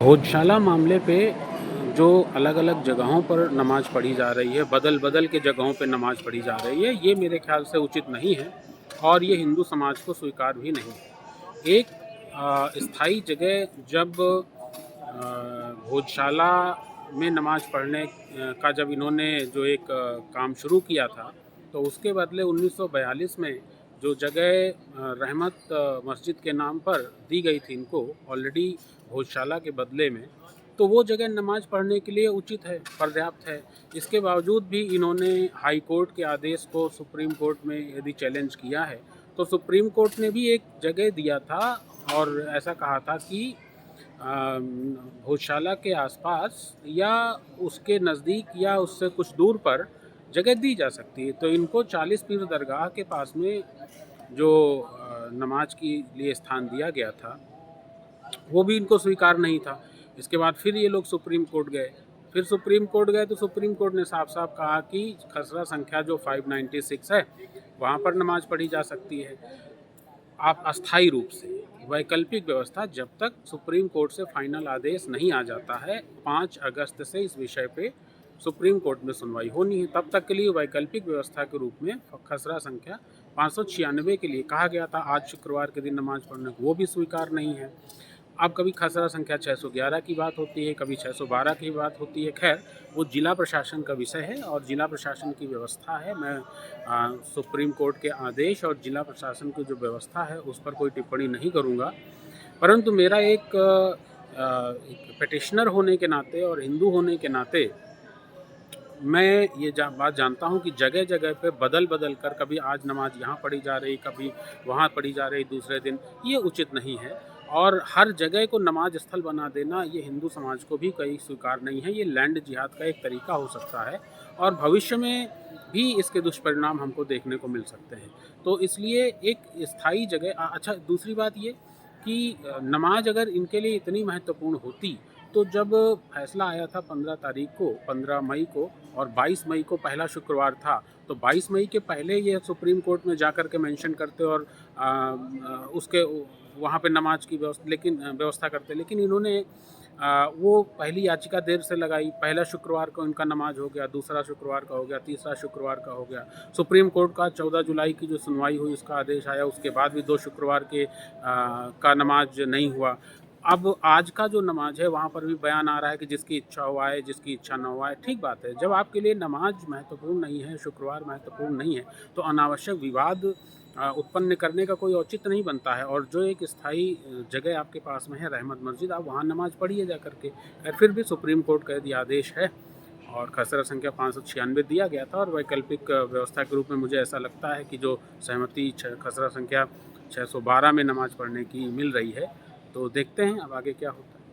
भोजशाला मामले पे जो अलग-अलग जगहों पर नमाज़ पढ़ी जा रही है, बदल-बदल के जगहों पे नमाज़ पढ़ी जा रही है, ये मेरे ख़्याल से उचित नहीं है और ये हिंदू समाज को स्वीकार भी नहीं है। एक स्थायी जगह जब भोजशाला में नमाज़ पढ़ने का जब इन्होंने जो एक काम शुरू किया था, तो उसके बदले 1942 में जो जगह रहमत मस्जिद के नाम पर दी गई थी इनको ऑलरेडी भोजशाला के बदले में, तो वो जगह नमाज़ पढ़ने के लिए उचित है, पर्याप्त है। इसके बावजूद भी इन्होंने हाई कोर्ट के आदेश को सुप्रीम कोर्ट में यदि चैलेंज किया है, तो सुप्रीम कोर्ट ने भी एक जगह दिया था और ऐसा कहा था कि भोजशाला के आसपास या उसके नज़दीक या उससे कुछ दूर पर जगह दी जा सकती है। तो इनको 40 पीर दरगाह के पास में जो नमाज के लिए स्थान दिया गया था, वो भी इनको स्वीकार नहीं था। इसके बाद फिर ये लोग सुप्रीम कोर्ट गए। फिर सुप्रीम कोर्ट गए तो सुप्रीम कोर्ट ने साफ साफ कहा कि खसरा संख्या जो 596 है, वहाँ पर नमाज पढ़ी जा सकती है। आप अस्थायी रूप से, वैकल्पिक व्यवस्था, जब तक सुप्रीम कोर्ट से फाइनल आदेश नहीं आ जाता है, 5 अगस्त से इस विषय पे सुप्रीम कोर्ट में सुनवाई होनी है, तब तक के लिए वैकल्पिक व्यवस्था के रूप में खसरा संख्या 596 के लिए कहा गया था। आज शुक्रवार के दिन नमाज पढ़ने को वो भी स्वीकार नहीं है। अब कभी खसरा संख्या 611 की बात होती है, कभी 612 की बात होती है। खैर, वो जिला प्रशासन का विषय है और जिला प्रशासन की व्यवस्था है। मैं सुप्रीम कोर्ट के आदेश और जिला प्रशासन की जो व्यवस्था है उस पर कोई टिप्पणी नहीं करूँगा। परंतु मेरा एक पिटिशनर होने के नाते और हिंदू होने के नाते मैं ये बात जानता हूँ कि जगह जगह पे बदल बदल कर कभी आज नमाज यहाँ पढ़ी जा रही, कभी वहाँ पढ़ी जा रही दूसरे दिन, ये उचित नहीं है। और हर जगह को नमाज स्थल बना देना ये हिंदू समाज को भी कहीं स्वीकार नहीं है। ये लैंड जिहाद का एक तरीका हो सकता है और भविष्य में भी इसके दुष्परिणाम हमको देखने को मिल सकते हैं। तो इसलिए एक स्थायी जगह अच्छा, दूसरी बात ये कि नमाज अगर इनके लिए इतनी महत्वपूर्ण होती, तो जब फैसला आया था 15 मई को और 22 मई को पहला शुक्रवार था, तो 22 मई के पहले ये सुप्रीम कोर्ट में जा कर के मेंशन करते और उसके वहाँ पे नमाज की व्यवस्था करते, लेकिन इन्होंने वो पहली याचिका देर से लगाई। पहला शुक्रवार को इनका नमाज हो गया, दूसरा शुक्रवार का हो गया, तीसरा शुक्रवार का हो गया। सुप्रीम कोर्ट का 14 जुलाई की जो सुनवाई हुई उसका आदेश आया, उसके बाद भी 2 शुक्रवार के का नमाज नहीं हुआ। अब आज का जो नमाज है वहाँ पर भी बयान आ रहा है कि जिसकी इच्छा हो आए, जिसकी इच्छा ना हो आए। ठीक बात है, जब आपके लिए नमाज महत्वपूर्ण नहीं है, शुक्रवार महत्वपूर्ण नहीं है, तो अनावश्यक विवाद उत्पन्न करने का कोई औचित्य नहीं बनता है। और जो एक स्थायी जगह आपके पास में है रहमत मस्जिद, आप वहाँ नमाज पढ़िए जा करके। फिर भी सुप्रीम कोर्ट का यदि आदेश है और खसरा संख्या 596 दिया गया था और वैकल्पिक व्यवस्था के रूप में मुझे ऐसा लगता है कि जो सहमति खसरा संख्या 612 में नमाज पढ़ने की मिल रही है, तो देखते हैं अब आगे क्या होता है।